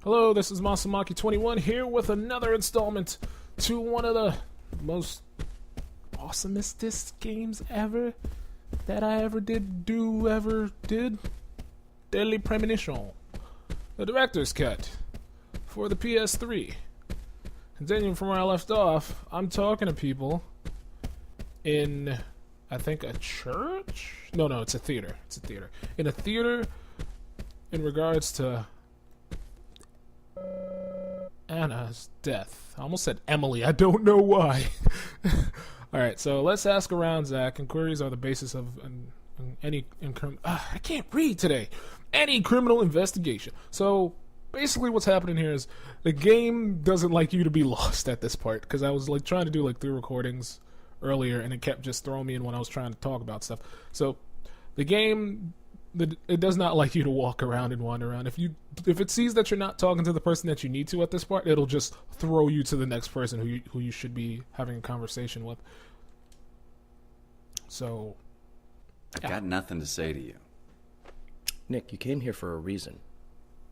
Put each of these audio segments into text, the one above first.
Hello, this is Masamaki 21 here with another installment to one of the most awesomest games ever that I ever did. Deadly Premonition. The director's cut for the PS3. Continuing from where I left off, I'm talking to people in, I think, a church? No, it's a theater. In a theater in regards to Anna's death. I almost said Emily. I don't know why. Alright, so let's ask around, Zach. Inquiries are the basis of any I can't read today. Any criminal investigation. So basically what's happening here is the game doesn't like you to be lost at this part, because I was like trying to do like 3 recordings earlier and it kept just throwing me in when I was trying to talk about stuff. So the game, it does not like you to walk around and wander around. If it sees that you're not talking to the person that you need to at this part, it'll just throw you to the next person who you should be having a conversation with. So I've got nothing to say to you. Nick, you came here for a reason.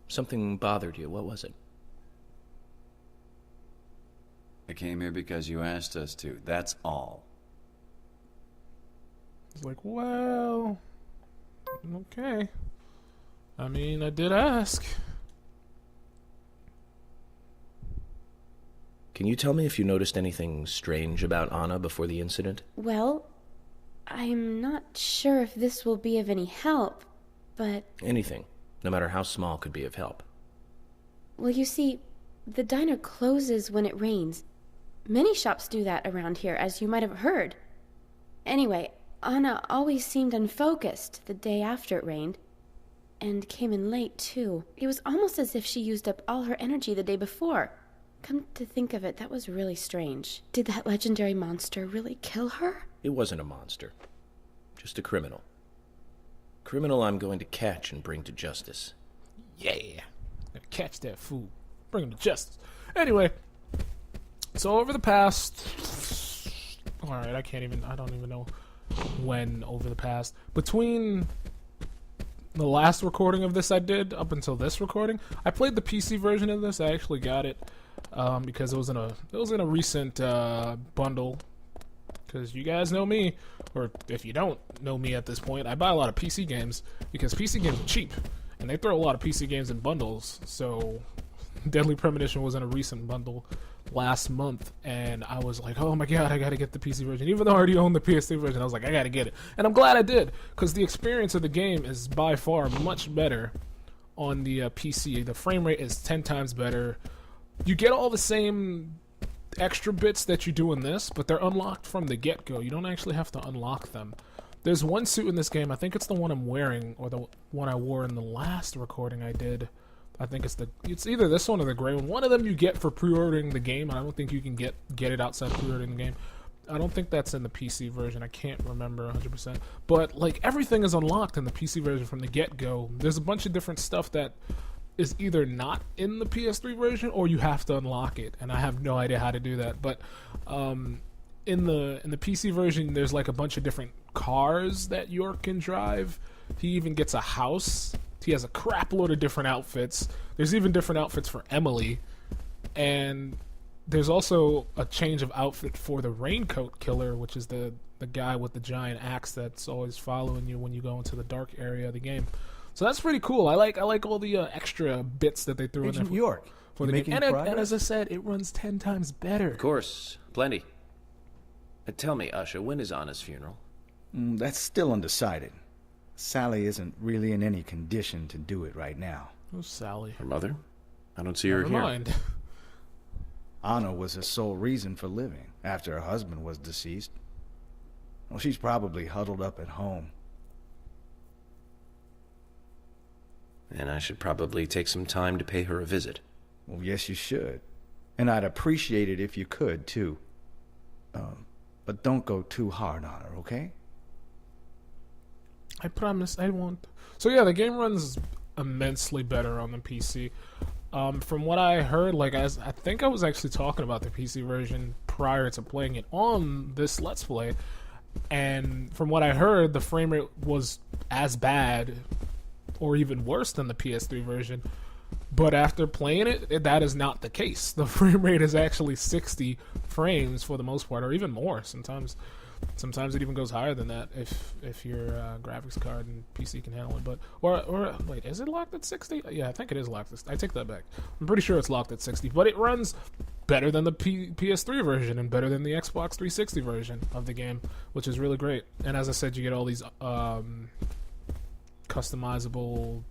Something bothered you. What was it? I came here because you asked us to. That's all. It's like, well, okay. I mean, I did ask. Can you tell me if you noticed anything strange about Anna before the incident? Well, I'm not sure if this will be of any help, but... Anything, no matter how small, could be of help. Well, you see, the diner closes when it rains. Many shops do that around here, as you might have heard. Anyway, Anna always seemed unfocused the day after it rained. And came in late, too. It was almost as if she used up all her energy the day before. Come to think of it, that was really strange. Did that legendary monster really kill her? It wasn't a monster. Just a criminal. Criminal I'm going to catch and bring to justice. Yeah. Gotta catch that fool. Bring him to justice. Anyway, so over the past... Alright, I don't even know when over the past. Between the last recording of this I did up until this recording, I played the PC version of this. I actually got it because it was in a recent bundle. Because you guys know me, or if you don't know me at this point, I buy a lot of PC games because PC games are cheap, and they throw a lot of PC games in bundles. So Deadly Premonition was in a recent bundle last month, and I was like, oh my god, I gotta get the PC version. Even though I already own the PS3 version, I was like, I gotta get it. And I'm glad I did, because the experience of the game is by far much better on the PC. The frame rate is 10 times better. You get all the same extra bits that you do in this, but they're unlocked from the get-go. You don't actually have to unlock them. There's one suit in this game, I think it's the one I'm wearing, or the one I wore in the last recording I did. I think it's either this one or the gray one. One of them you get for pre-ordering the game. I don't think you can get it outside pre-ordering the game. I don't think that's in the PC version. I can't remember 100%. But like everything is unlocked in the PC version from the get-go. There's a bunch of different stuff that is either not in the PS3 version or you have to unlock it, and I have no idea how to do that. But in the PC version, there's like a bunch of different cars that York can drive. He even gets a house. He has a crap load of different outfits. There's even different outfits for Emily. And there's also a change of outfit for the Raincoat Killer, which is the guy with the giant axe that's always following you when you go into the dark area of the game. So that's pretty cool. I like all the extra bits that they threw in there New York for the game. And as I said, it runs 10 times better. Of course, plenty. Tell me, Usha, when is Anna's funeral? That's still undecided. Sally isn't really in any condition to do it right now. Who's Sally? Her mother? I don't see her Never here. mind. Anna was her sole reason for living after her husband was deceased. Well, she's probably huddled up at home. And I should probably take some time to pay her a visit. Well, yes, you should. And I'd appreciate it if you could, too. But don't go too hard on her, okay? I promise I won't. So yeah, the game runs immensely better on the PC. From what I heard, I think I was actually talking about the PC version prior to playing it on this Let's Play, and from what I heard, the frame rate was as bad or even worse than the PS3 version, But after playing it, that is not the case. The frame rate is actually 60 frames for the most part, or even more. Sometimes it even goes higher than that if your graphics card and PC can handle it. But or wait, is it locked at 60? Yeah, I think it is locked. I take that back. I'm pretty sure it's locked at 60, but it runs better than the PS3 version and better than the Xbox 360 version of the game, which is really great. And as I said, you get all these customizable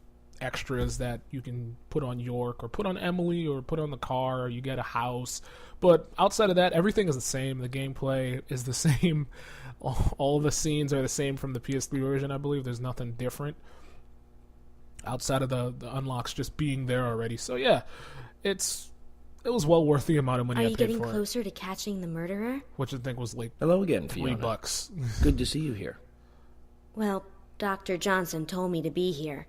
extras that you can put on York or put on Emily or put on the car, or you get a house. But outside of that, everything is the same. The gameplay is the same. All the scenes are the same from the PS3 version, I believe. There's nothing different outside of the unlocks just being there already. So yeah, it was well worth the amount of money I paid for it. Are you getting closer to catching the murderer? Which I think was like Hello again, Fiona. $3. Good to see you here. Well, Dr. Johnson told me to be here.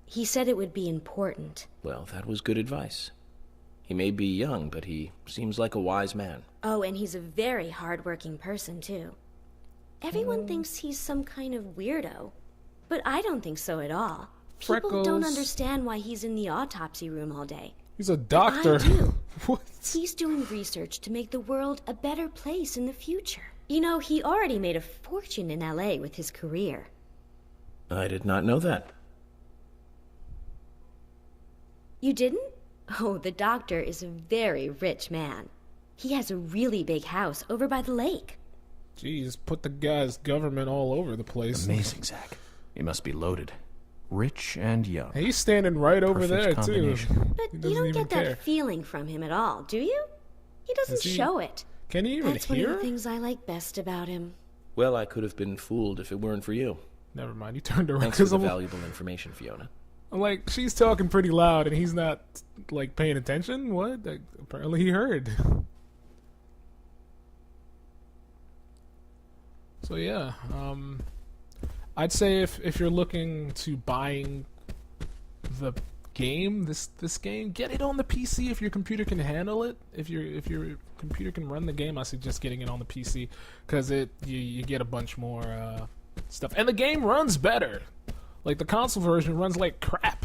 He said it would be important. Well, that was good advice. He may be young, but he seems like a wise man. Oh, and he's a very hard-working person, too. Everyone thinks he's some kind of weirdo, but I don't think so at all. People don't understand why he's in the autopsy room all day. He's a doctor. I do. What? He's doing research to make the world a better place in the future. You know, he already made a fortune in LA with his career. I did not know that. You didn't? Oh, the doctor is a very rich man. He has a really big house over by the lake. Jeez, put the guy's government all over the place. Amazing, Zach. He must be loaded. Rich and young. Hey, he's standing right over there, too. Combination. But you don't get that feeling from him at all, do you? He doesn't show it. Can he even That's hear? one of the things I like best about him. Well, I could have been fooled if it weren't for you. Never mind, he turned around. Thanks for the valuable information, Fiona. I'm like, she's talking pretty loud, and he's not, like, paying attention? What? Like, apparently he heard. So, yeah. I'd say if you're looking to buying the game, this game, get it on the PC if your computer can handle it. If your computer can run the game, I suggest getting it on the PC, because you get a bunch more stuff. And the game runs better. Like, the console version runs like crap.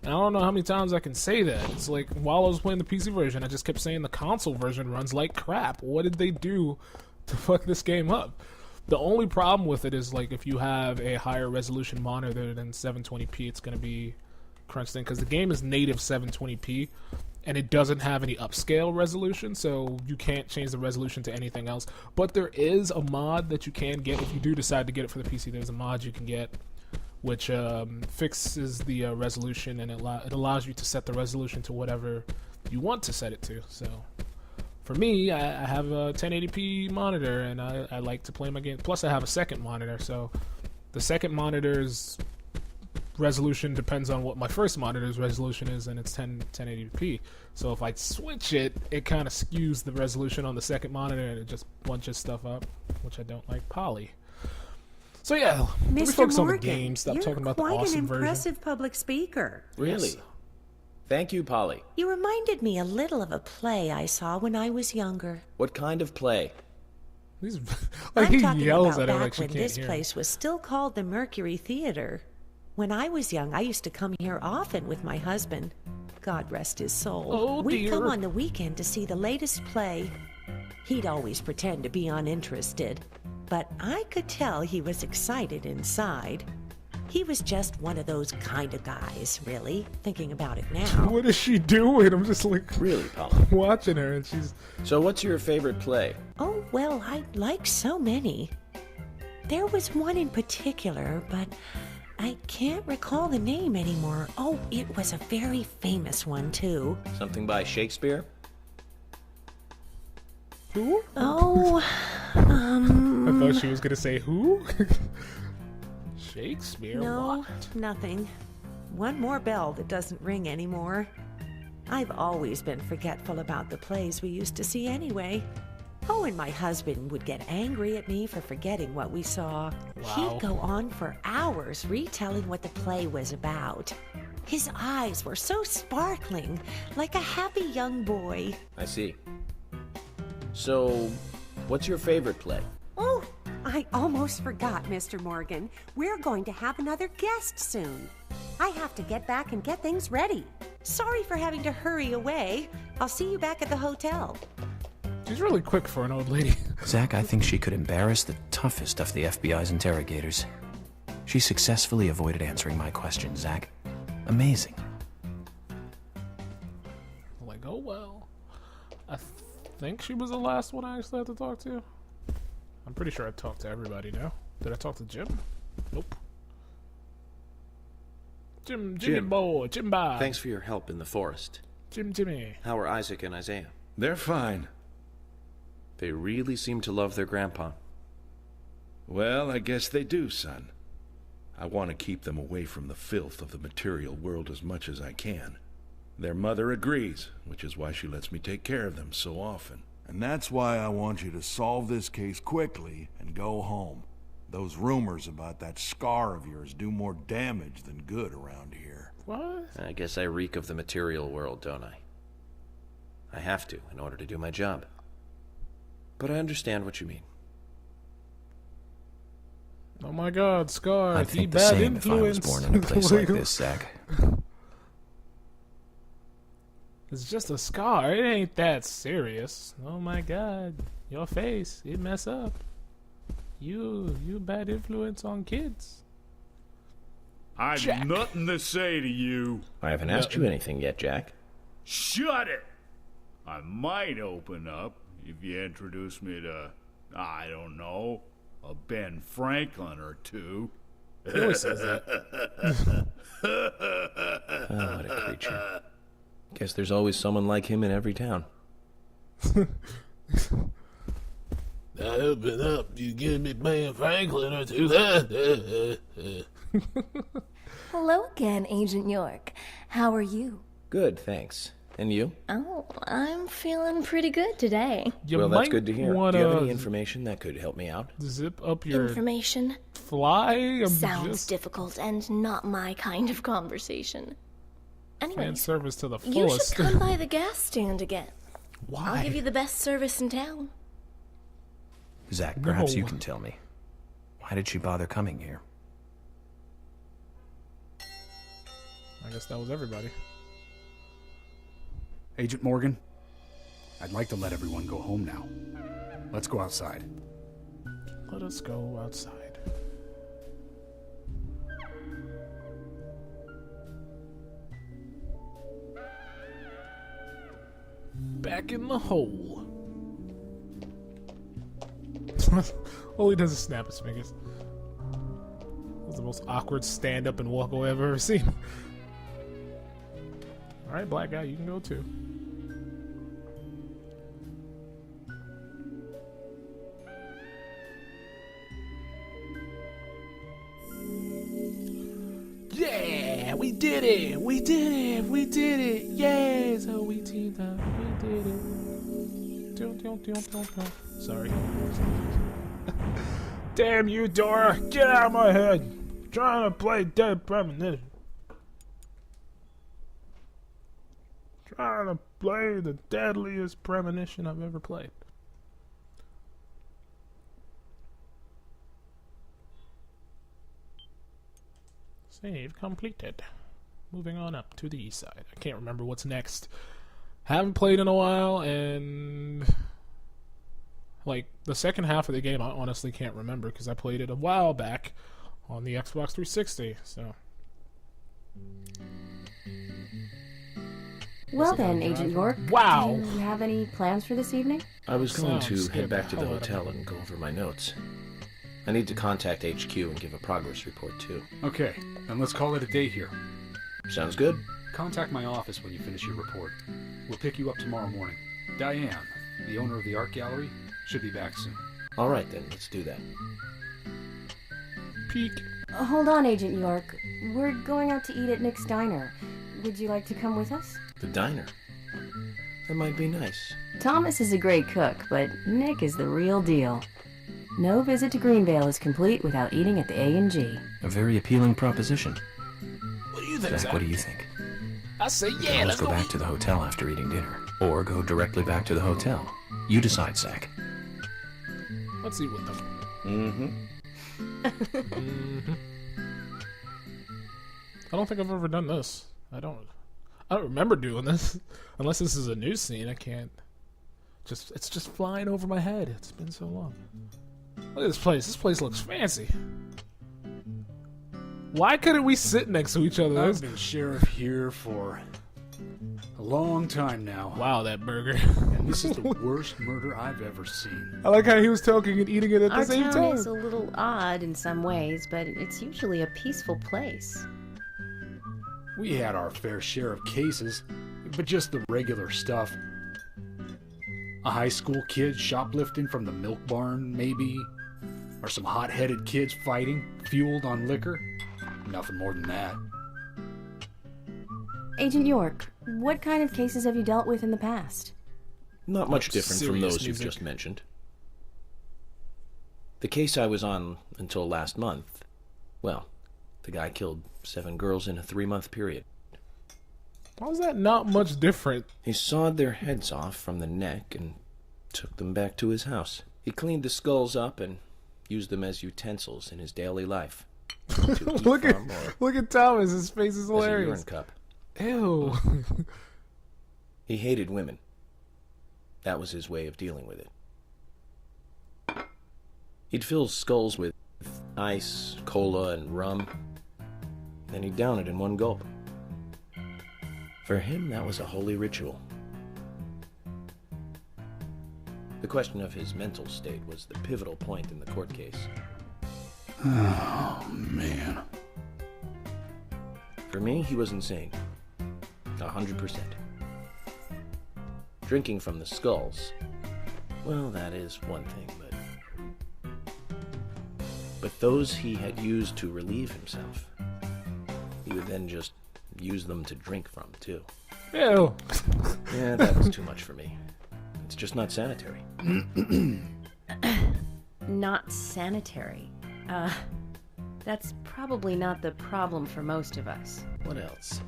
And I don't know how many times I can say that. It's like, while I was playing the PC version, I just kept saying the console version runs like crap. What did they do to fuck this game up? The only problem with it is, like, if you have a higher resolution monitor than 720p, it's going to be crunched in, because the game is native 720p, and it doesn't have any upscale resolution, so you can't change the resolution to anything else. But there is a mod that you can get if you do decide to get it for the PC. There's a mod you can get which fixes the resolution, and it allows you to set the resolution to whatever you want to set it to. So for me, I have a 1080p monitor, and I like to play my game. Plus, I have a second monitor, so the second monitor's resolution depends on what my first monitor's resolution is, and it's 1080p. So if I switch it, it kind of skews the resolution on the second monitor, and it just bunches stuff up, which I don't like. Poly. So yeah, let me focus on the game. Stop talking about the awesome version. You're quite an impressive public speaker. Really? Yes. Thank you, Polly. You reminded me a little of a play I saw when I was younger. What kind of play? Like, I'm he talking yells about at her back like she when can't this hear. place was still called the Mercury Theater. When I was young, I used to come here often with my husband. God rest his soul. Oh, We'd dear. come on the weekend to see the latest play. He'd always pretend to be uninterested, but I could tell he was excited inside. He was just one of those kind of guys, really, thinking about it now. What is she doing? I'm just like Really, Polly? watching her, and she's So what's your favorite play? Oh, well, I like so many. There was one in particular, but I can't recall the name anymore. Oh, it was a very famous one, too. Something by Shakespeare? who? Oh, I thought she was gonna say who? Shakespeare. no, What? nothing. One more bell that doesn't ring anymore. I've always been forgetful about the plays we used to see anyway. Oh, and my husband would get angry at me for forgetting what we saw. Wow. He'd go on for hours retelling what the play was about. His eyes were so sparkling, like a happy young boy. I see. So, what's your favorite play? Oh, I almost forgot, Mr. Morgan. We're going to have another guest soon. I have to get back and get things ready. Sorry for having to hurry away. I'll see you back at the hotel. She's really quick for an old lady. Zach, I think she could embarrass the toughest of the FBI's interrogators. She successfully avoided answering my question, Zach. Amazing. Like, oh well. I think she was the last one I actually had to talk to. I'm pretty sure I talked to everybody now. Did I talk to Jim? Nope. Jimmy boy, Jim Bob. Thanks for your help in the forest. Jimmy. How are Isaac and Isaiah? They're fine. They really seem to love their grandpa. Well, I guess they do, son. I want to keep them away from the filth of the material world as much as I can. Their mother agrees, which is why she lets me take care of them so often. And that's why I want you to solve this case quickly and go home. Those rumors about that scar of yours do more damage than good around here. What? I guess I reek of the material world, don't I? I have to, in order to do my job. But I understand what you mean. Oh my god, Scar. I'd think the bad same influence. if I was born in a place like this, Zach. It's just a scar. It ain't that serious. Oh my god. Your face, it mess up. You bad influence on kids. I've Jack. nothing to say to you. I haven't asked you anything yet, Jack. Shut it! I might open up if you introduce me to, I don't know, a Ben Franklin or two. He always says that. Oh, what a creature. Guess there's always someone like him in every town. I open up, you give me Ben Franklin or two. Hello again, Agent York. How are you? Good, thanks. And you? Oh, I'm feeling pretty good today. You Well, that's good to hear. Do you have any wanna information that could help me out? zip up your Information fly? sounds difficult and not my kind of conversation. fan Anyways, service to the you fullest. should come by the gas stand again. Why? I'll give you the best service in town. Zach, perhaps you No. can tell me. Why did she bother coming here? I guess that was everybody. Agent Morgan, I'd like to let everyone go home now. Let's go outside. Let us go outside. Back in the hole. All he does is snap his fingers. That's the most awkward stand up and walk away I've ever seen. Alright, black guy, you can go too. Yeah, we did it! We did it! We did it! Yeah! So we teamed up. We did it. Sorry. Damn you, Dora! Get out of my head! I'm trying to play Dead Premonition. Trying to play the deadliest premonition I've ever played. Save completed. Moving on up to the east side. I can't remember what's next. Haven't played in a while, and like the second half of the game I honestly can't remember because I played it a while back on the Xbox 360, so. Well then, Agent York. Wow. Do you have any plans for this evening? I was going Sounds to head good. back to the Hell, I don't hotel know. and go over my notes. I need to contact HQ and give a progress report, too. Okay, then let's call it a day here. Sounds good. Contact my office when you finish your report. We'll pick you up tomorrow morning. Diane, the owner of the art gallery, should be back soon. All right, then. Let's do that. Peek. Hold on, Agent York. We're going out to eat at Nick's Diner. Would you like to come with us? The diner. That might be nice. Thomas is a great cook, but Nick is the real deal. No visit to Greenvale is complete without eating at the A&G. A very appealing proposition. What do you think, Zach, what do you think? I say yeah, Let's go back to the hotel after eating dinner. Or go directly back to the hotel. You decide, Zach. Let's eat with them. I don't think I've ever done this. I don't remember doing this. Unless this is a new scene, I can't. It's just flying over my head. It's been so long. Look at this place. This place looks fancy. Why couldn't we sit next to each other? I've been sheriff here for a long time now. Wow, that burger. And this is the worst murder I've ever seen. I like how he was talking and eating it at the same Our time. town is a little odd in some ways, but it's usually a peaceful place. We had our fair share of cases, but just the regular stuff. A high school kid shoplifting from the milk barn, maybe? Or some hot-headed kids fighting, fueled on liquor? Nothing more than that. Agent York, what kind of cases have you dealt with in the past? Not much different from those music. you've just mentioned. The case I was on until last month, well, the guy killed 7 girls in a 3-month period. Why was that not much different? He sawed their heads off from the neck and took them back to his house. He cleaned the skulls up and used them as utensils in his daily life. Look at Thomas. His face is hilarious. As a urine cup. Ew. He hated women. That was his way of dealing with it. He'd fill skulls with ice, cola, and rum. Then he'd down it in one gulp. For him, that was a holy ritual. The question of his mental state was the pivotal point in the court case. Oh, man. For me, he was insane. 100%. Drinking from the skulls, well, that is one thing, but those he had used to relieve himself, he would then just use them to drink from, too. Ew. Yeah, that was too much for me. It's just not sanitary. Not sanitary. That's probably not the problem for most of us. What else?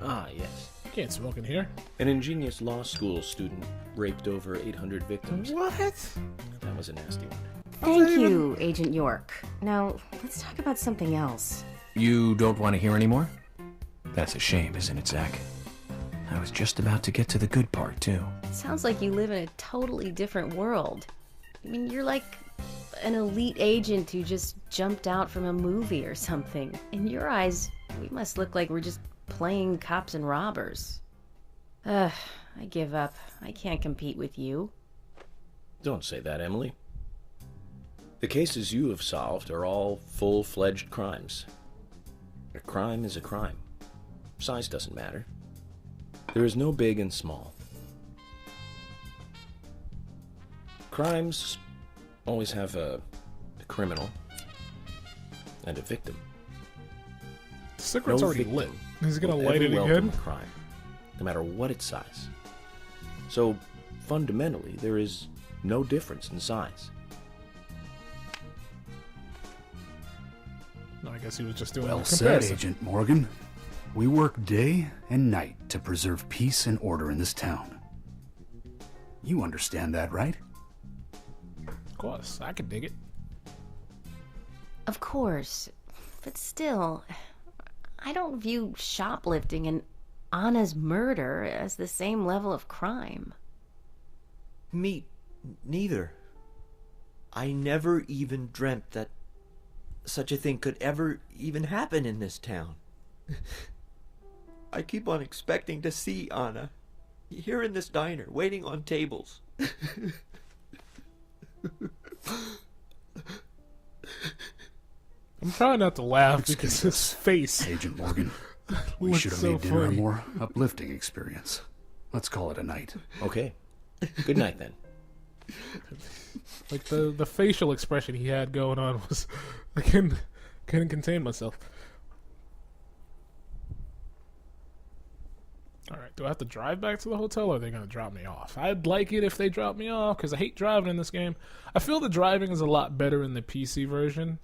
Ah, yes. Can't smoke in here. An ingenious law school student raped over 800 victims. What? That was a nasty one. Thank you, Agent York. Now, let's talk about something else. You don't want to hear anymore? That's a shame, isn't it, Zach? I was just about to get to the good part, too. Sounds like you live in a totally different world. I mean, you're like an elite agent who just jumped out from a movie or something. In your eyes, we must look like we're just playing cops and robbers. I give up. I can't compete with you. Don't say that, Emily. The cases you have solved are all full-fledged crimes. A crime is a crime. Size doesn't matter. There is no big and small. Crimes always have a criminal and a victim. The cigarette's already victim lit. He's gonna will light ever it welcome again? a crime, no matter what its size. So, fundamentally, there is no difference in size. No, I guess he was just doing Well a said, comparison. Agent Morgan. We work day and night to preserve peace and order in this town. You understand that, right? Of course, I can dig it. Of course. But still, I don't view shoplifting and Anna's murder as the same level of crime. Me neither. I never even dreamt that such a thing could ever even happen in this town. I keep on expecting to see Anna here in this diner, waiting on tables. I'm trying not to laugh because his face. Agent Morgan, we looks should have so made dinner a funny. more uplifting experience. Let's call it a night. Okay. Good night, then. Like the facial expression he had going on was, I couldn't contain myself. All right, do I have to drive back to the hotel, or are they gonna drop me off? I'd like it if they drop me off because I hate driving in this game. I feel the driving is a lot better in the PC version,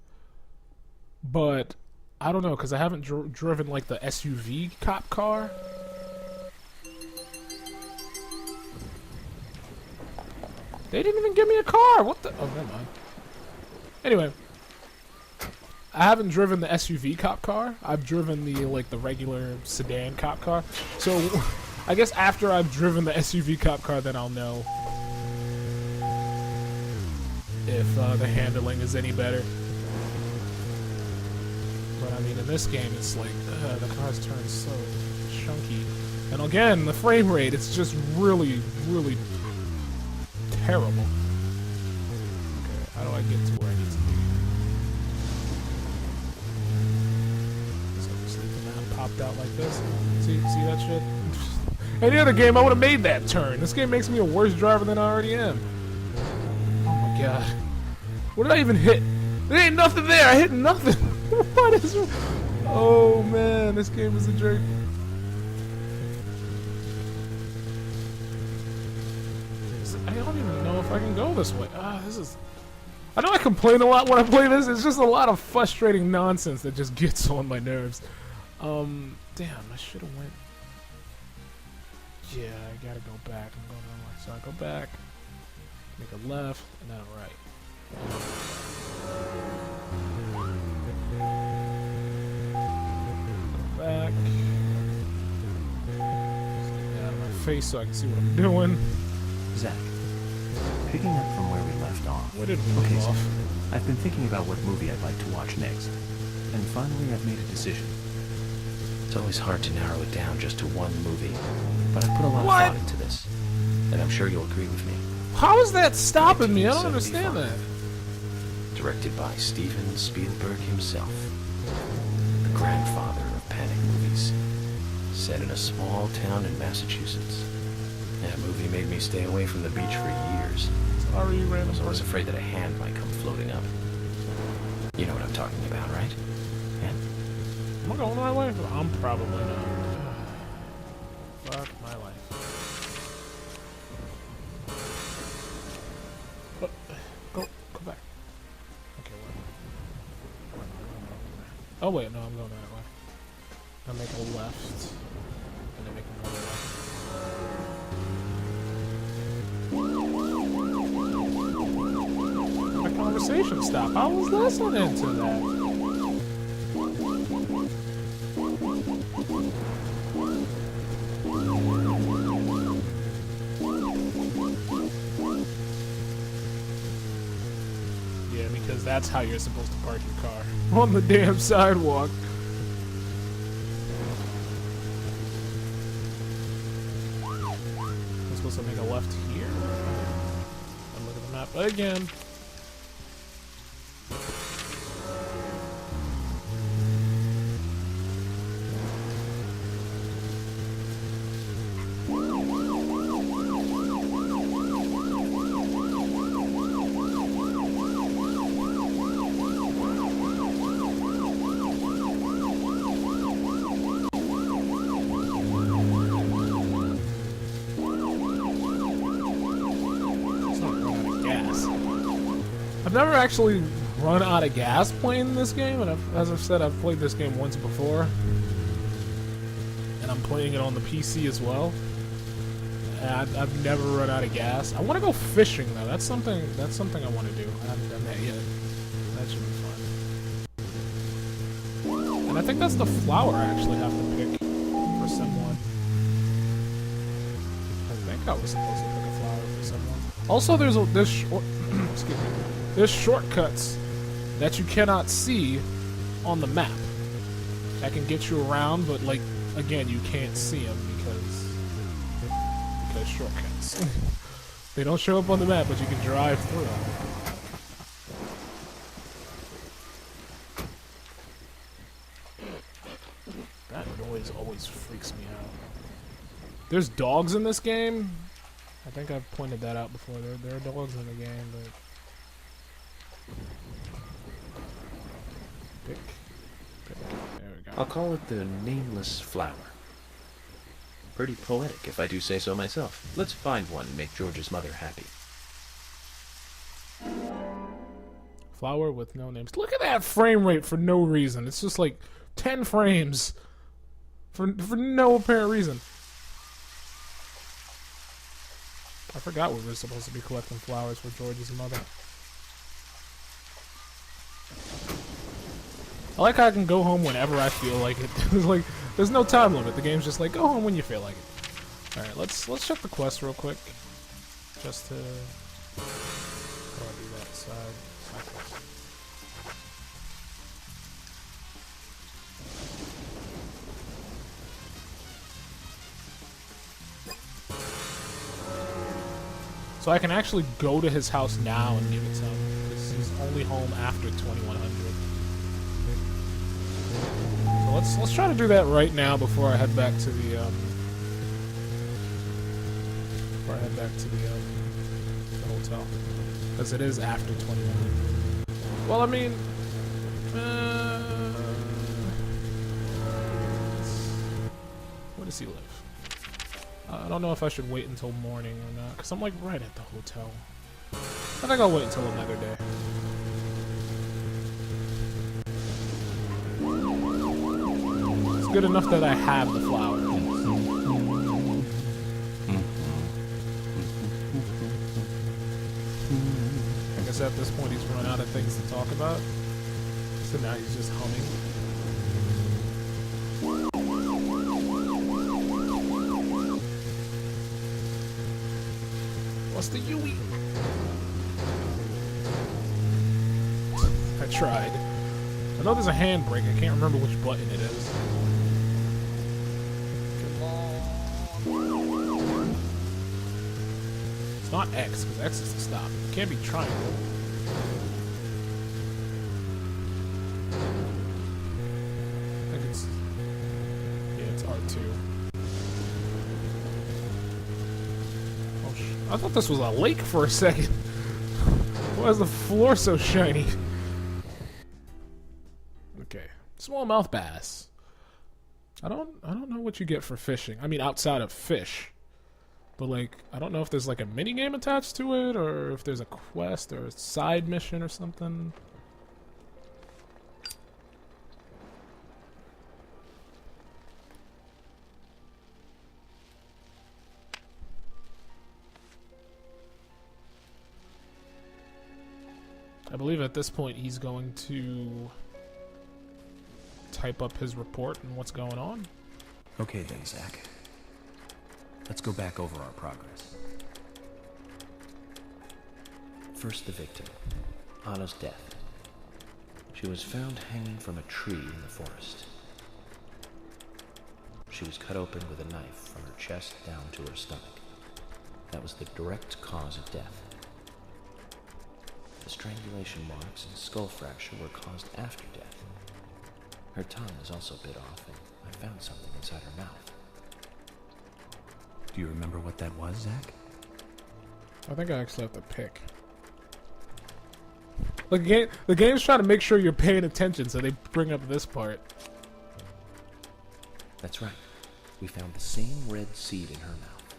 but I don't know because I haven't driven like the SUV cop car. They didn't even give me a car. What the? Oh, never mind. Anyway, I haven't driven the SUV cop car. I've driven the regular sedan cop car. So I guess after I've driven the SUV cop car, then I'll know if the handling is any better. But I mean, in this game, it's like the cars turn so chunky, and again, the frame rate, it's just really, really terrible. Okay, how do I get to where I need to be? So just leave the map popped out like this. See that shit? Any other game, I would have made that turn. This game makes me a worse driver than I already am. Oh my god. What did I even hit? There ain't nothing there. I hit nothing. What is... Oh man, this game is a joke. I don't even know if I can go this way. This is... I know I complain a lot when I play this. It's just a lot of frustrating nonsense that just gets on my nerves. Damn, I should have went... Yeah, I gotta go back. I'm going wrong way. So I go back, make a left, and then a right. Go back. Get out of my face so I can see what I'm doing. Zach, picking up from where we left off. Where did we leave off? I've been thinking about what movie I'd like to watch next. And finally I've made a decision. It's always hard to narrow it down just to one movie. But I put a lot of thought into this. And I'm sure you'll agree with me. How is that stopping me? I don't understand that. Directed by Steven Spielberg himself. The grandfather of panic movies. Set in a small town in Massachusetts. That movie made me stay away from the beach for years. Sorry, I was always afraid that a hand might come floating up. You know what I'm talking about, right? Yeah? Am I going the right way? I'm probably not. Fuck my life. Go back. Okay, oh wait, no, I'm going the right way. I'll make a left, and then make another left. My conversation stopped. I was listening to that. Yeah, because that's how you're supposed to park your car. On the damn sidewalk. I'm supposed to make a left here. And look at the map again. I've never actually run out of gas playing this game, and as I've said, I've played this game once before, and I'm playing it on the PC as well. And I've never run out of gas. I want to go fishing though. That's something I want to do. I haven't done that yet. That should be fun. And I think that's the flower I actually have to pick for someone. I think I was supposed to pick a flower for someone. Also, there's excuse me. There's shortcuts that you cannot see on the map that can get you around, but like again, you can't see them because shortcuts. They don't show up on the map, but you can drive through them. That noise always freaks me out. There's dogs in this game. I think I've pointed that out before. There are dogs in the game, but pick. There we go. I'll call it the nameless flower. Pretty poetic, if I do say so myself. Let's find one and make George's mother happy. Flower with no names. Look at that frame rate for no reason. It's just like 10 frames for no apparent reason. I forgot we were supposed to be collecting flowers for George's mother. I like how I can go home whenever I feel like it. Like, there's no time limit. The game's just like, go home when you feel like it. Alright, let's check the quest real quick. Just to... Oh, I'll do that side. So I can actually go to his house now and give it to him, because he's only home after 2100. So let's try to do that right now before I head back to the hotel, because it is after 2100. Well, I mean, where does he live? I don't know if I should wait until morning or not, because I'm like right at the hotel. I think I'll wait until another day. It's good enough that I have the flowers. I guess at this point he's run out of things to talk about, so now he's just humming. What's the Yui? I tried. I know there's a handbrake. I can't remember which button it is. It's not X, because X is to stop. It can't be triangle. I think it's... Yeah, it's R2. I thought this was a lake for a second. Why is the floor so shiny? Okay. Smallmouth bass. I don't know what you get for fishing. I mean, outside of fish. But like, I don't know if there's like a mini game attached to it, or if there's a quest or a side mission or something. I believe at this point he's going to type up his report and what's going on. Okay then, Zach. Let's go back over our progress. First, the victim, Anna's death. She was found hanging from a tree in the forest. She was cut open with a knife from her chest down to her stomach. That was the direct cause of death. The strangulation marks and skull fracture were caused after death. Her tongue was also bit off, and I found something inside her mouth. Do you remember what that was, Zach? I think I actually have to pick. Look, the game's trying to make sure you're paying attention, so they bring up this part. That's right. We found the same red seed in her mouth.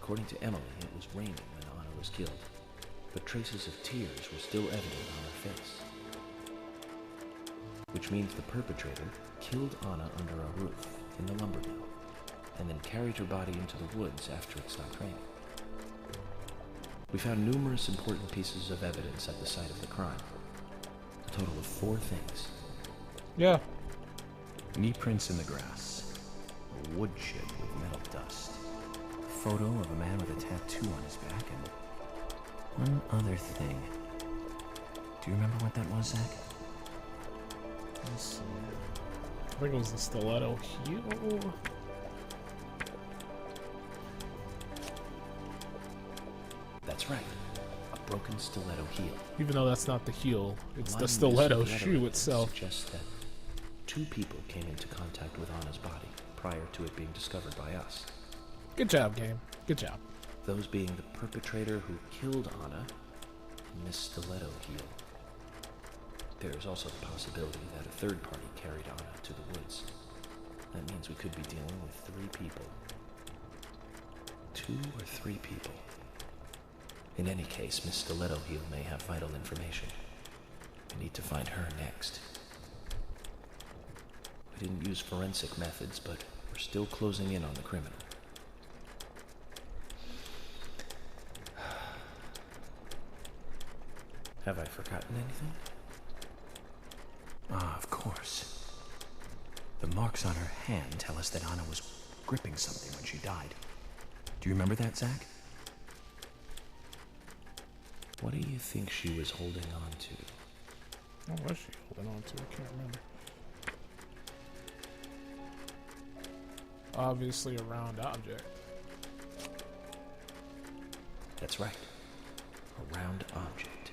According to Emily, it was raining when Anna was killed, but traces of tears were still evident on her face. Which means the perpetrator killed Anna under a roof in the lumber mill, and then carried her body into the woods after it stopped raining. We found numerous important pieces of evidence at the site of the crime. A total of 4 things. Yeah. Knee prints in the grass. A wood chip with metal dust. A photo of a man with a tattoo on his back, and one other thing. Do you remember what that was, Zach? Let's see. I think it was the stiletto heel. That's right. A broken stiletto heel. Even though that's not the heel, it's the stiletto shoe itself. Suggests that 2 people came into contact with Anna's body prior to it being discovered by us. Good job, game. Good job. Those being the perpetrator who killed Anna and this stiletto heel. There is also the possibility that a third party carried Anna to the woods. That means we could be dealing with 3 people. 2 or 3 people. In any case, Miss Stiletto Heel may have vital information. We need to find her next. We didn't use forensic methods, but we're still closing in on the criminal. Have I forgotten anything? Ah, of course. The marks on her hand tell us that Anna was gripping something when she died. Do you remember that, Zach? What do you think she was holding on to? What was she holding on to? I can't remember. Obviously a round object. That's right. A round object.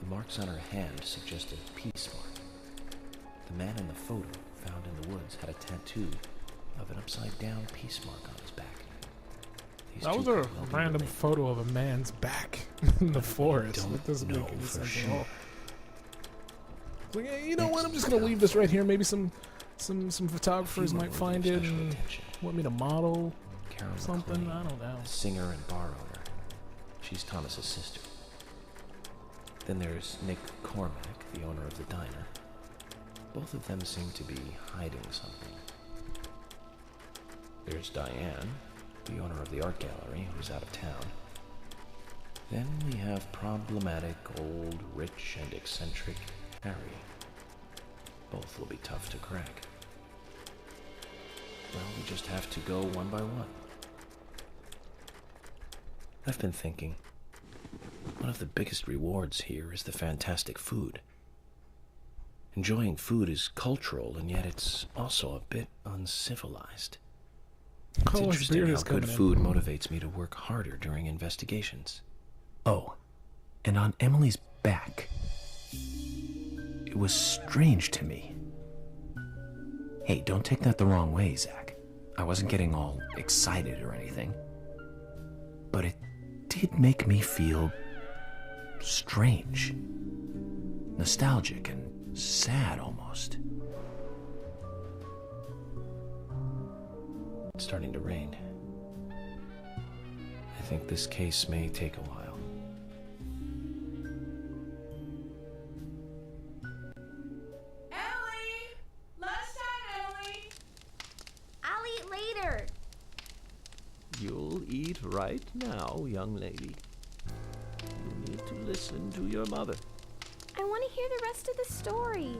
The marks on her hand suggested a peace mark. The man in the photo found in the woods had a tattoo of an upside-down peace mark on his back. These That was a random photo of a man's back in the forest. It doesn't make any sense at all. Like, hey, you know what? I'm just gonna leave this right here. Maybe some photographers might find it and want me to model something. I don't know. The singer and bar owner. She's Thomas's sister. Then there's Nick Cormack, the owner of the diner. Both of them seem to be hiding something. There's Diane, the owner of the art gallery, who's out of town. Then we have problematic, old, rich, and eccentric Harry. Both will be tough to crack. Well, we just have to go one by one. I've been thinking, one of the biggest rewards here is the fantastic food. Enjoying food is cultural, and yet it's also a bit uncivilized. It's interesting how good food motivates me to work harder during investigations. Oh, and on Emily's back, it was strange to me. Hey, don't take that the wrong way, Zach. I wasn't getting all excited or anything. But it did make me feel strange. Nostalgic and sad almost. It's starting to rain. I think this case may take a while. Ellie! Lunchtime, Ellie! I'll eat later. You'll eat right now, young lady. You need to listen to your mother. I want to hear the rest of the story.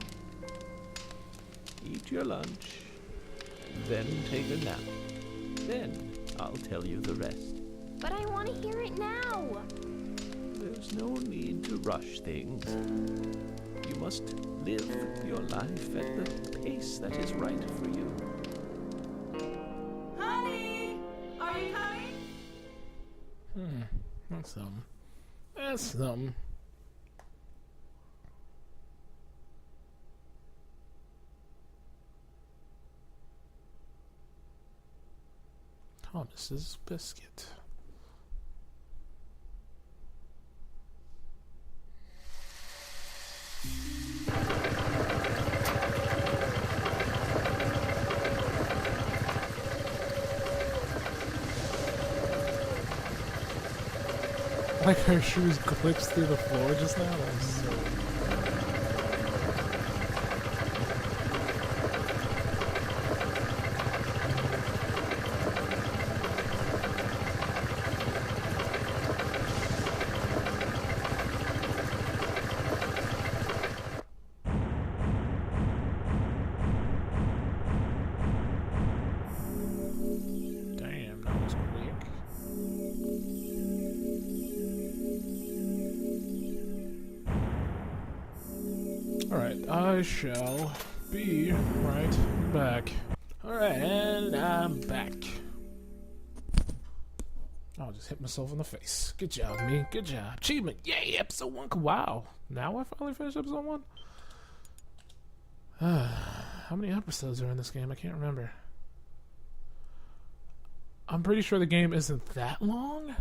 Eat your lunch, then take a nap. Then I'll tell you the rest. But I want to hear it now. There's no need to rush things. You must live your life at the pace that is right for you. Honey, are you coming? That's something. That's something. Thomas's biscuit. Like her shoes glitched through the floor just now. That was so. Damn, that was quick. Alright, I shall be right back. Alright, and I'm back. I'll just hit myself in the face. Good job, me. Good job. Achievement. Yay, episode 1. Wow. Now I finally finished episode 1? How many episodes are in this game? I can't remember. I'm pretty sure the game isn't that long.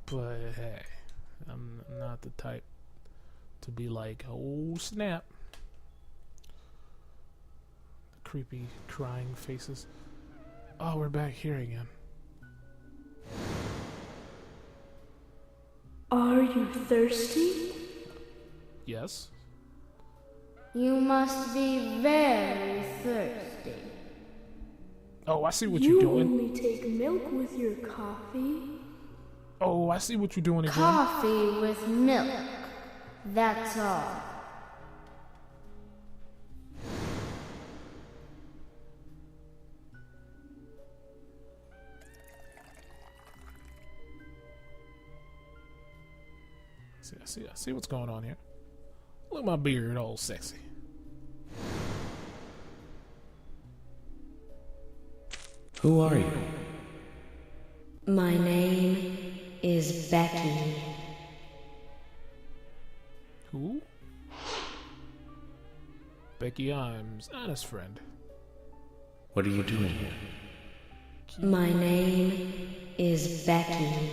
But hey, I'm not the type to be like, oh snap. The creepy crying faces. Oh, we're back here again. Are you thirsty? Yes. You must be very thirsty. Oh, I see what you're doing. You only take milk with your coffee? Oh, I see what you're doing again. Coffee with milk. That's all. I see what's going on here. Look at my beard, all sexy. Who are you? My name is Becky. Who? Becky Imes, Anna's friend. What are you doing here? My name is Becky.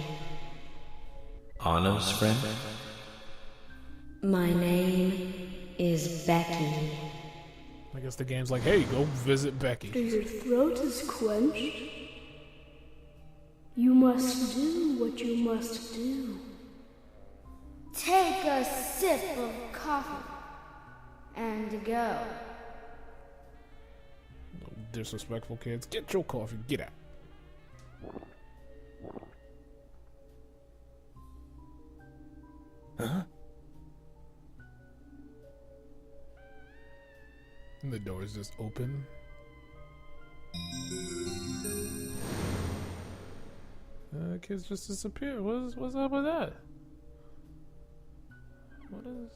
Anna's friend? My name is Becky. I guess the game's like, hey, go visit Becky. Your throat is quenched. You must do what you must do. Take a sip of coffee and go. No disrespectful kids. Get your coffee. Get out. Huh? And the door is just open. Kids just disappear. What's up with that? What is?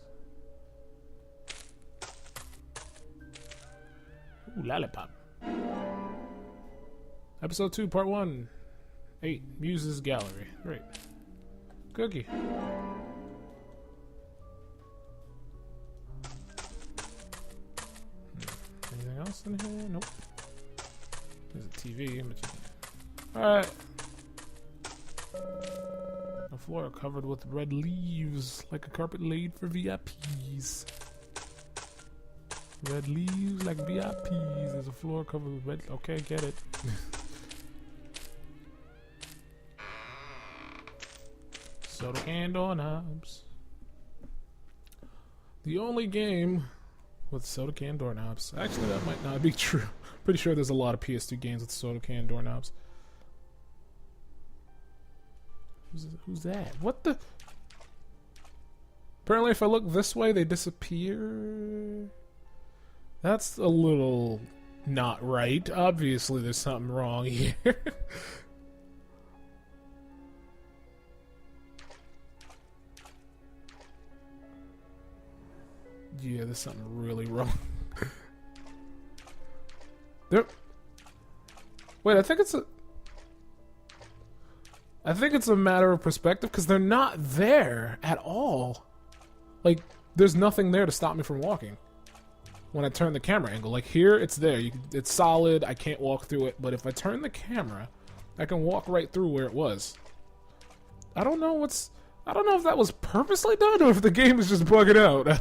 Ooh, lollipop. Episode 2, Part 1. 8, Muse's Gallery. Great. Cookie. Anything else in here? Nope. There's a TV. Alright. The floor covered with red leaves, like a carpet laid for VIPs. Red leaves like VIPs. There's a floor covered with red. Okay, get it. Soda can doorknobs. The only game with soda can doorknobs. Actually, that might not be true. Pretty sure there's a lot of PS2 games with soda can doorknobs. Who's that? What the? Apparently, if I look this way, they disappear. That's a little not right. Obviously, there's something wrong here. Yeah, there's something really wrong. There. Wait, I think it's a matter of perspective because they're not there at all. Like, there's nothing there to stop me from walking. When I turn the camera angle, like here, it's there. It's solid. I can't walk through it. But if I turn the camera, I can walk right through where it was. I don't know if that was purposely done or if the game is just bugging out. I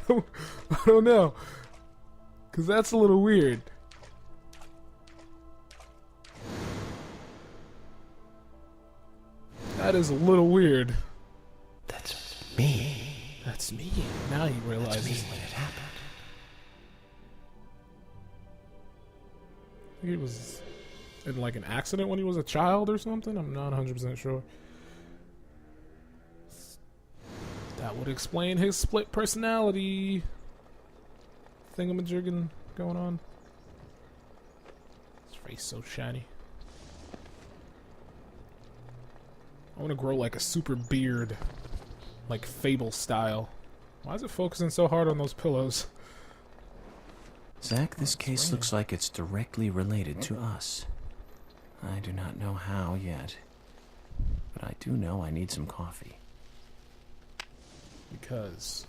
don't know. Because that's a little weird. That is a little weird. That's me. That's me. Now he realizes. That's me when it happened. I think he was in like an accident when he was a child or something. I'm not 100% sure. That would explain his split personality thingamajiggen going on. His face so shiny. I want to grow like a super beard, like Fable style. Why is it focusing so hard on those pillows? Zach, this case looks like it's directly related to us. I do not know how yet, but I do know I need some coffee. Because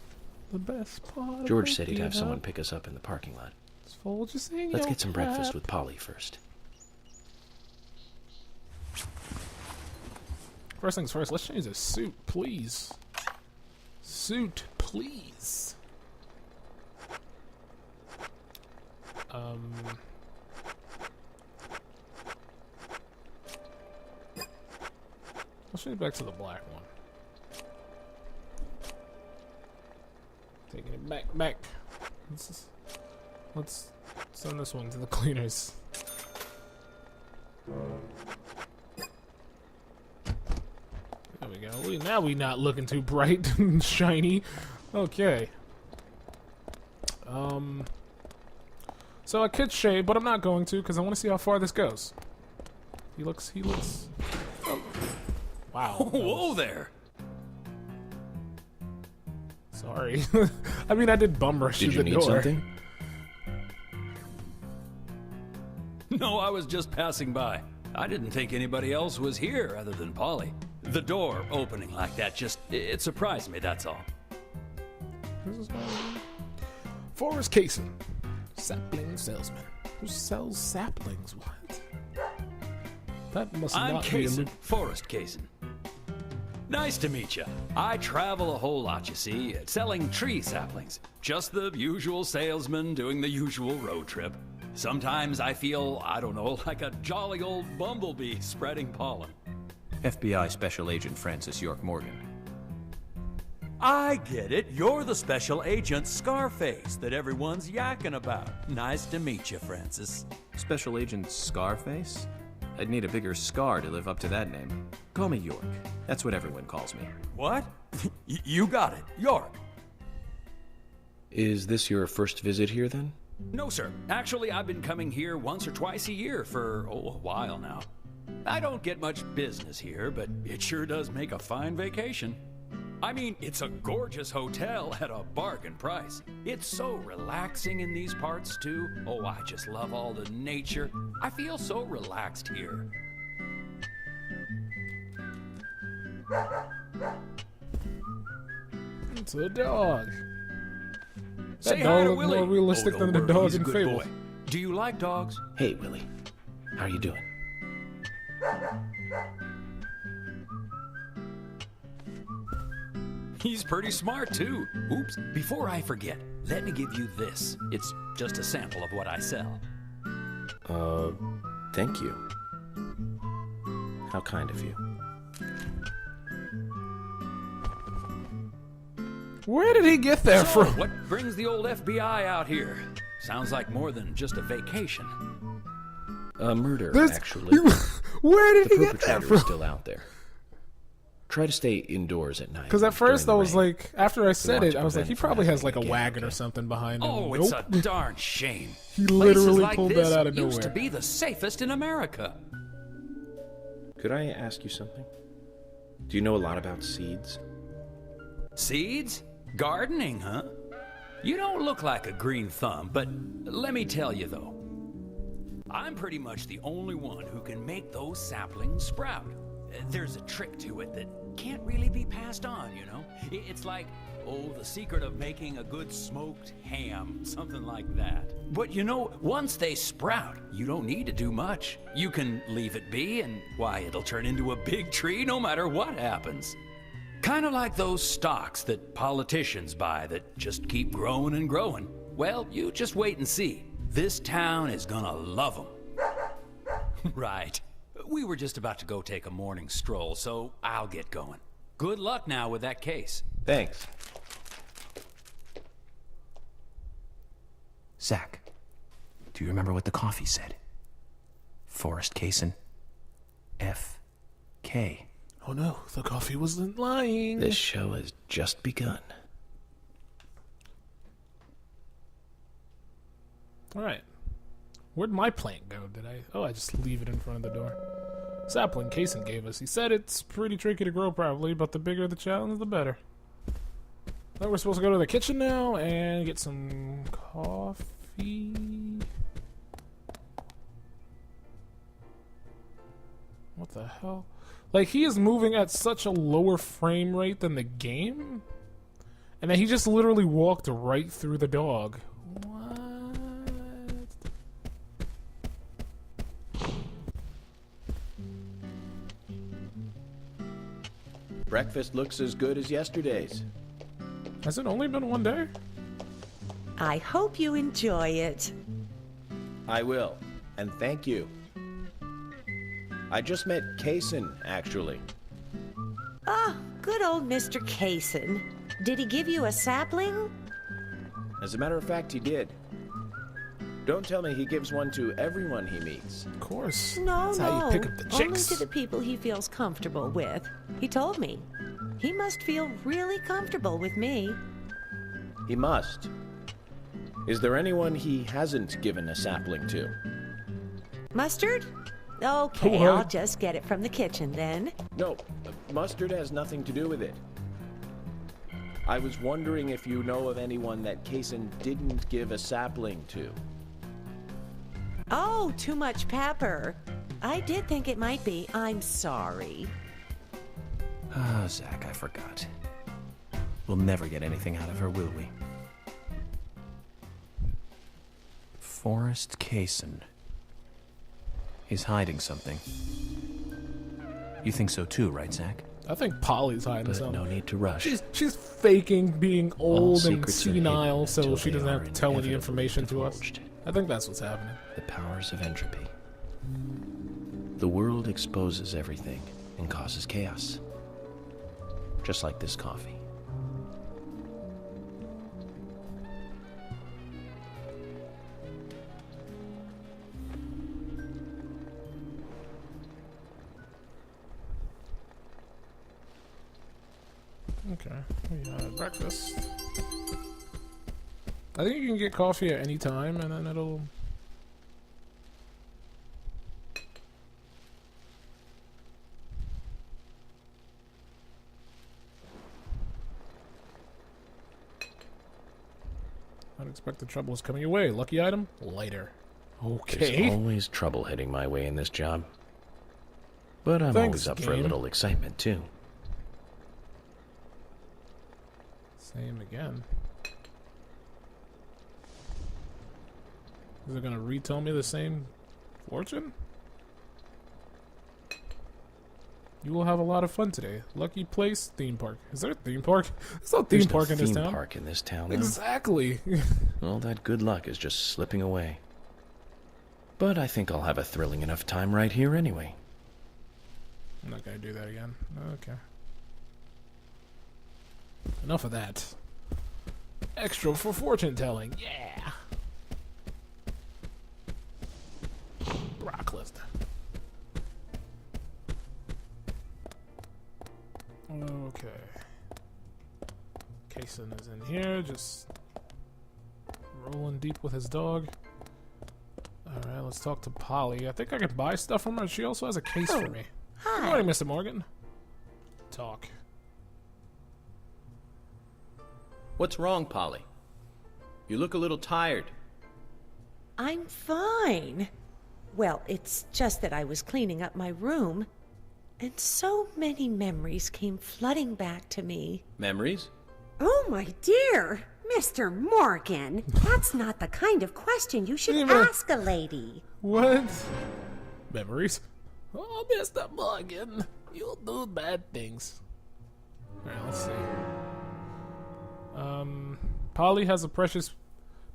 the best part. George said he'd have someone pick us up in the parking lot. Let's get some breakfast with Polly first. First things first, let's change the suit, please. Suit, please. Let's change it back to the black one. Taking it back. Let's send this one to the cleaners. There we go. Now we not looking too bright and shiny. Okay. So I could shade, but I'm not going to because I want to see how far this goes. He looks. Oh. Wow. Whoa there. Sorry. I mean, I did bum rush Did through you the need door. something? No, I was just passing by. I didn't think anybody else was here other than Polly. The door opening like that it surprised me, that's all. This is my Forrest Casey, sapling salesman. Who sells saplings? What? That must I'm not be a Kaysen, Forrest Kaysen. Nice to meet you. I travel a whole lot, you see, selling tree saplings. Just the usual salesman doing the usual road trip. Sometimes I feel, I don't know, like a jolly old bumblebee spreading pollen. FBI Special Agent Francis York Morgan. I get it. You're the special agent Scarface that everyone's yakking about. Nice to meet you, Francis. Special Agent Scarface? I'd need a bigger scar to live up to that name. Call me York. That's what everyone calls me. What? You got it. York. Is this your first visit here, then? No, sir. Actually, I've been coming here once or twice a year for, a while now. I don't get much business here, but it sure does make a fine vacation. I mean, it's a gorgeous hotel at a bargain price. It's so relaxing in these parts, too. Oh, I just love all the nature. I feel so relaxed here. It's a dog. Say That hi dog to looked Willie. more realistic Oh, than don't the worry, dog he's a in good Fable. boy. Do you like dogs? Hey, Willie. How are you doing? He's pretty smart, too. Oops, before I forget, let me give you this. It's just a sample of what I sell. Thank you. How kind of you. Where did he get that So, from? what brings the old FBI out here? Sounds like more than just a vacation. A murder, There's- actually. Where did The he get that perpetrator from? is still out there. Try to stay indoors at night. Because at first I during the was rain. like, after I said watch it, to I was like, prevent he it from probably has happening like a again, wagon or something behind him. Oh, it's Nope. a darn shame. He Places literally like pulled this that out of used to nowhere. be the safest in America. Could I ask you something? Do you know a lot about seeds? Seeds? Gardening, huh? You don't look like a green thumb, but let me tell you though, I'm pretty much the only one who can make those saplings sprout. There's a trick to it that can't really be passed on, you know? It's like, the secret of making a good smoked ham, something like that. But you know, once they sprout, you don't need to do much. You can leave it be, and why, it'll turn into a big tree no matter what happens. Kind of like those stocks that politicians buy that just keep growing and growing. Well, you just wait and see. This town is gonna love them. Right. We were just about to go take a morning stroll, so I'll get going. Good luck now with that case. Thanks. Zach, do you remember what the coffee said? Forrest Kaysen. F.K. Oh no, the coffee wasn't lying. This show has just begun. Alright. Where'd my plant go? Did I... Oh, I just leave it in front of the door. Sapling Kaysen gave us. He said it's pretty tricky to grow probably, but the bigger the challenge, the better. Now we're supposed to go to the kitchen now and get some coffee. What the hell? Like, he is moving at such a lower frame rate than the game? And then he just literally walked right through the dog. What? Breakfast looks as good as yesterday's. Has it only been one day? I hope you enjoy it. I will, and thank you. I just met Kaysen, actually. Oh, good old Mr. Kaysen. Did he give you a sapling? As a matter of fact, he did. Don't tell me he gives one to everyone he meets. Of course. No, That's no. how you pick up the Only chicks. to the people he feels comfortable with. He told me. He must feel really comfortable with me. He must. Is there anyone he hasn't given a sapling to? Mustard? Okay, What? I'll just get it from the kitchen then. No, mustard has nothing to do with it. I was wondering if you know of anyone that Kaysen didn't give a sapling to. Oh, too much pepper. I did think it might be. I'm sorry. Ah, Zach, I forgot. We'll never get anything out of her, will we? Forrest Kaysen. He's hiding something. You think so too, right, Zach? I think Polly's hiding But something. no need to rush. She's faking being old and secrets are senile hidden so until she they doesn't have are to tell any inevitably information to us. divulged. I think that's what's happening. The powers of entropy. The world exposes everything and causes chaos. Just like this coffee. Okay, we had breakfast. I think you can get coffee at any time, and then it'll... Unexpected trouble is coming your way. Lucky item? Lighter. Okay. There's always trouble heading my way in this job. But I'm Thanks, always up for a game. little excitement, too. Same again. Is it gonna retell me the same fortune? You will have a lot of fun today. Lucky place, theme park. Is there a theme park? There's no theme There's park no in this theme town. park in this town, though. Exactly. All that good luck is just slipping away. But I think I'll have a thrilling enough time right here anyway. I'm not gonna do that again. Okay. Enough of that. Extra for fortune telling. Yeah. Brock Lesnar. Okay. Kaysen is in here, just rolling deep with his dog. Alright, let's talk to Polly. I think I can buy stuff from her. She also has a case for me. Hi. Good morning, Mr. Morgan. Talk. What's wrong, Polly? You look a little tired. I'm fine. Well, it's just that I was cleaning up my room, and so many memories came flooding back to me. Memories? Oh, my dear. Mr. Morgan, that's not the kind of question you should ask a lady. What? Memories? Oh, Mr. Morgan, you'll do bad things. Alright, let's see. Polly has a precious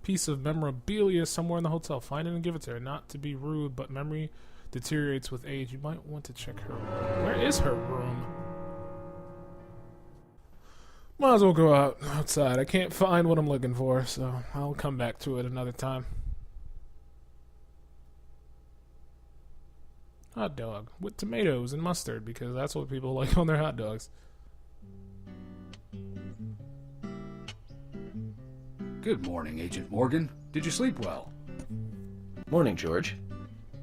piece of memorabilia somewhere in the hotel. Find it and give it to her. Not to be rude, but memory deteriorates with age. You might want to check her room. Where is her room? Might as well go outside. I can't find what I'm looking for, so I'll come back to it another time. Hot dog with tomatoes and mustard, because that's what people like on their hot dogs. Good morning, Agent Morgan. Did you sleep well? Morning, George.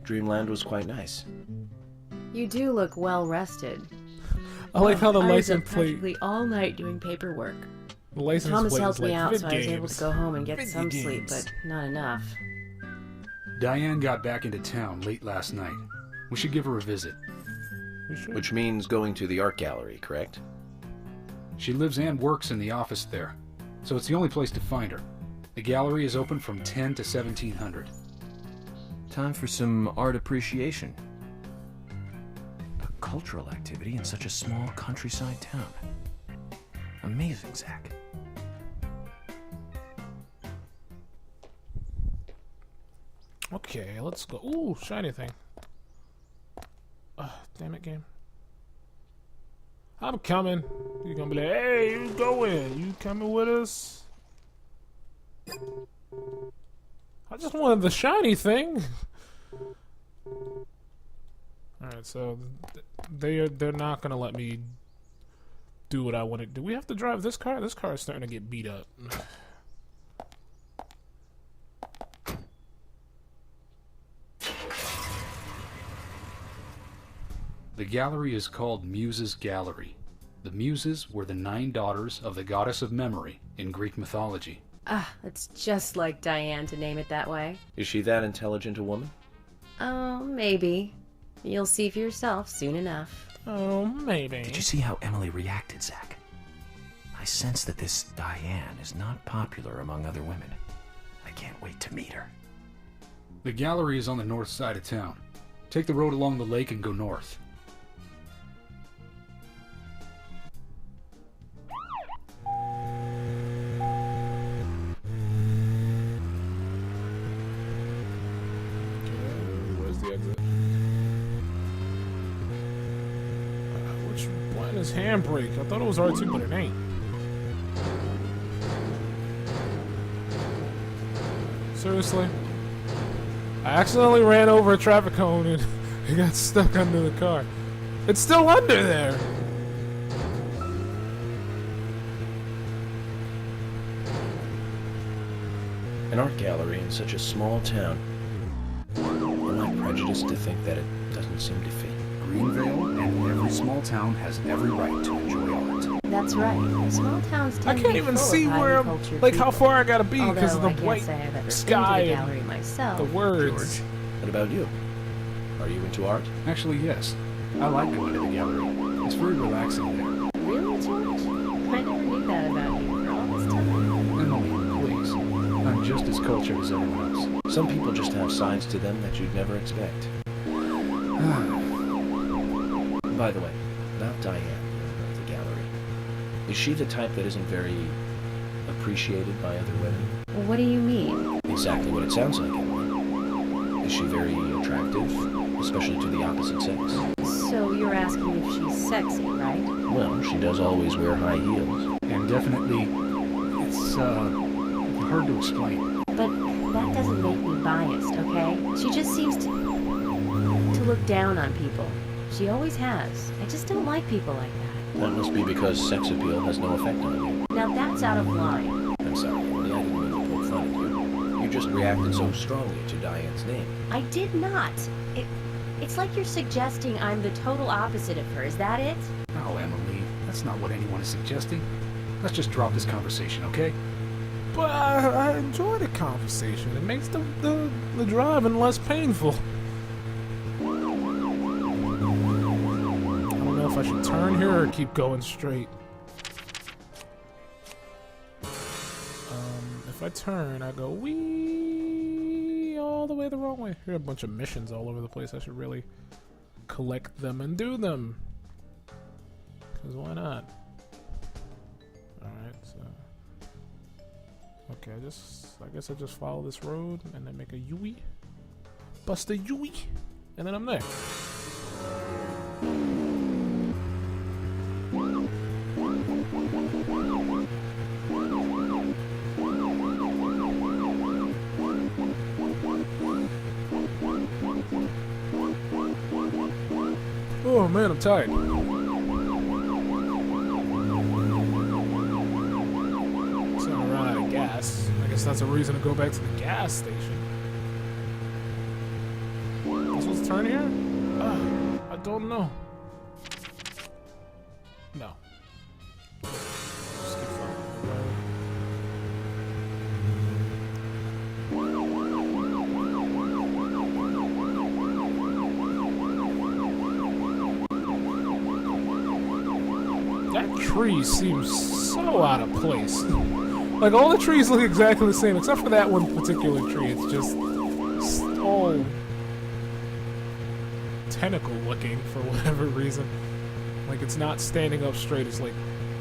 Dreamland was quite nice. You do look well rested. I like how the I was up license plate. practically all night doing paperwork. The license Thomas plate helped is me like out, vid so I was able to games. go home and get Video some sleep, games. but not enough. Diane got back into town late last night. We should give her a visit. Which means going to the art gallery, correct? She lives and works in the office there, so it's the only place to find her. The gallery is open from 10 to 1700. Time for some art appreciation. A cultural activity in such a small countryside town. Amazing, Zach. Okay, let's go. Ooh, shiny thing. Damn it, game. I'm coming. You're gonna be like, hey, you going? You coming with us? I just wanted the shiny thing. Alright, so they're not gonna let me do what I want to do. We have to drive this car? This car is starting to get beat up. The gallery is called Muses Gallery. The Muses were the 9 daughters of the goddess of memory in Greek mythology. Ah, it's just like Diane to name it that way. Is she that intelligent a woman? Oh, maybe. You'll see for yourself soon enough. Oh, maybe. Did you see how Emily reacted, Zach? I sense that this Diane is not popular among other women. I can't wait to meet her. The gallery is on the north side of town. Take the road along the lake and go north. Where's the exit? Which one is handbrake? I thought it was R2, but it ain't. Seriously? I accidentally ran over a traffic cone and it got stuck under the car. It's still under there! An art gallery in such a small town. Am I prejudiced to think that it doesn't seem to fit? Greenvale and every small town has every right to enjoy art. That's right. Small towns tend I to can't be even full see of where highly I'm, cultured like how people. far I gotta be because of the Although I can't white say I've ever sky been to the and gallery myself. the words. George, what about you? Are you into art? Actually, yes. I like going to the gallery. It's very relaxing there. Really, George? I never knew that about you for all this time. Emily, please. I'm just as cultured as everyone else. Some people just have sides to them that you'd never expect. By the way, about Diane, the owner of the gallery. Is she the type that isn't very appreciated by other women? What do you mean? Exactly what it sounds like, Emily. Is she very attractive, especially to the opposite sex? So you're asking if she's sexy, right? Well, she does always wear high heels. And definitely, it's hard to explain. But that doesn't make me biased, okay? She just seems to look down on people. She always has. I just don't like people like that. That must be because sex appeal has no effect on you. Now that's out of line. I'm sorry, Emily, I didn't mean to poke fun at you. You just reacted so strongly to Diane's name. I did not. It's like you're suggesting I'm the total opposite of her. Is that it? No, Emily, that's not what anyone is suggesting. Let's just drop this conversation, okay? But I enjoy the conversation. It makes the driving less painful. I don't know if I should turn here or keep going straight. If I turn, I go wee all the way the wrong way. Here are a bunch of missions all over the place. I should really collect them and do them. Because why not? Alright, so... Okay, I guess I just follow this road and then make a U-ey. Bust a U-ey. And then I'm there. Oh man, I'm tired. So I run out of gas. I guess that's a reason to go back to the gas station. This was turn here? I don't know. No. Just keep following the road. That tree seems so out of place. Like, all the trees look exactly the same, except for that one particular tree. It's just all tentacle looking for whatever reason. Like, it's not standing up straight. It's like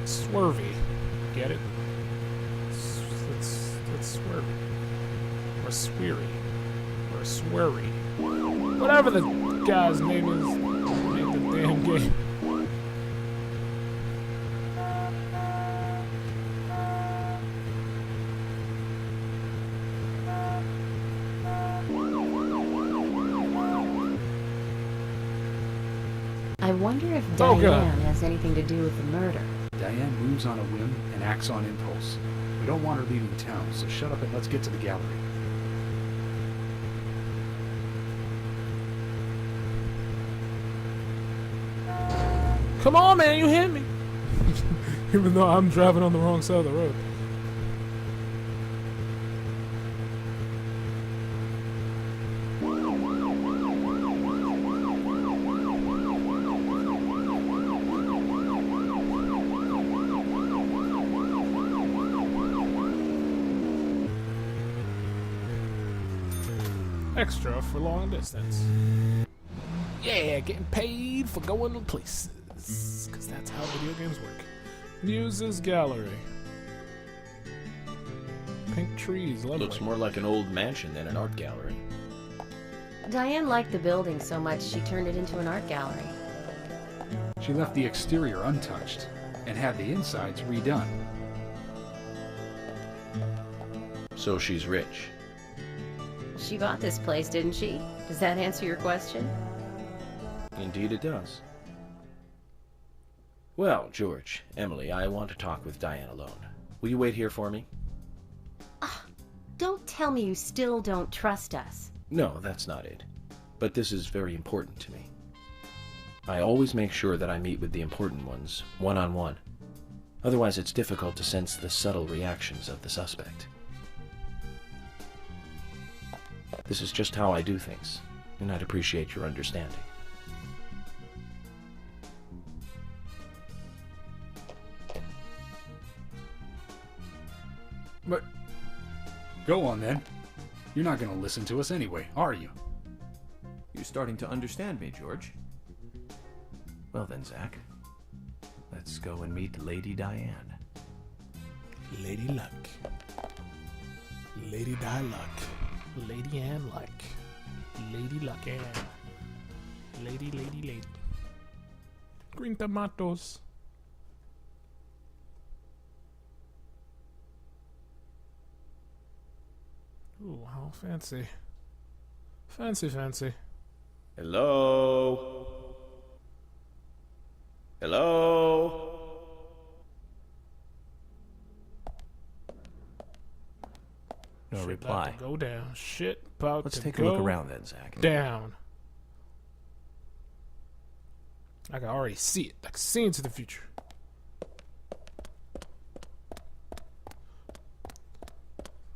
swervy. Get it? It's swervy. Or sweary. Or sweary. Whatever the guy's name is. Name the damn game. I wonder if Oh, God. Diane has anything to do with the murder. Diane moves on a whim and acts on impulse. We don't want her leaving town, so shut up and let's get to the gallery. Come on, man, you hit me. Even though I'm driving on the wrong side of the road. Extra for long distance. Yeah, getting paid for going to places. Because that's how video games work. Muse's Gallery. Pink trees, lovely. Looks more like an old mansion than an art gallery. Diane liked the building so much she turned it into an art gallery. She left the exterior untouched and had the insides redone. So she's rich. She bought this place, didn't she? Does that answer your question? Indeed it does. Well, George, Emily, I want to talk with Diane alone. Will you wait here for me? Don't tell me you still don't trust us. No, that's not it. But this is very important to me. I always make sure that I meet with the important ones, one-on-one. Otherwise, it's difficult to sense the subtle reactions of the suspect. This is just how I do things, and I'd appreciate your understanding. But go on then. You're not going to listen to us anyway, are you? You're starting to understand me, George. Well then, Zach. Let's go and meet Lady Diane. Lady Luck. Lady Di Luck. Lady Ann Luck. Lady Luck Ann. Lady. Green tomatoes. Ooh, how fancy. Fancy. Hello? Hello? No Shit reply. about to go down. Shit about Let's to take a go look around then, Zach. down. I can already see it. I can see into the future.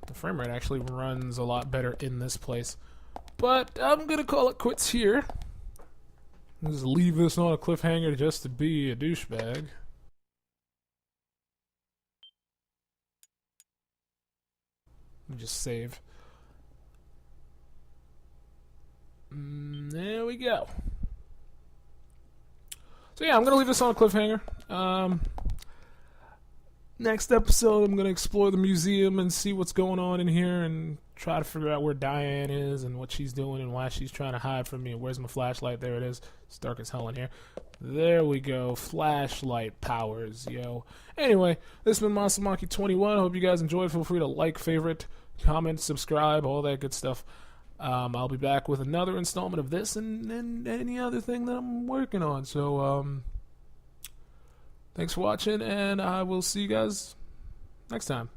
The frame rate actually runs a lot better in this place. But I'm going to call it quits here. Just leave this on a cliffhanger just to be a douchebag. Just save. There we go. So yeah, I'm going to leave this on a cliffhanger. Next episode, I'm going to explore the museum and see what's going on in here and try to figure out where Diane is and what she's doing and why she's trying to hide from me. Where's my flashlight? There it is. It's dark as hell in here. There we go. Flashlight powers, yo. Anyway, this has been Masamaki21. Hope you guys enjoyed. Feel free to like, favorite, comment, subscribe, all that good stuff. I'll be back with another installment of this and any other thing that I'm working on. So, thanks for watching, and I will see you guys next time.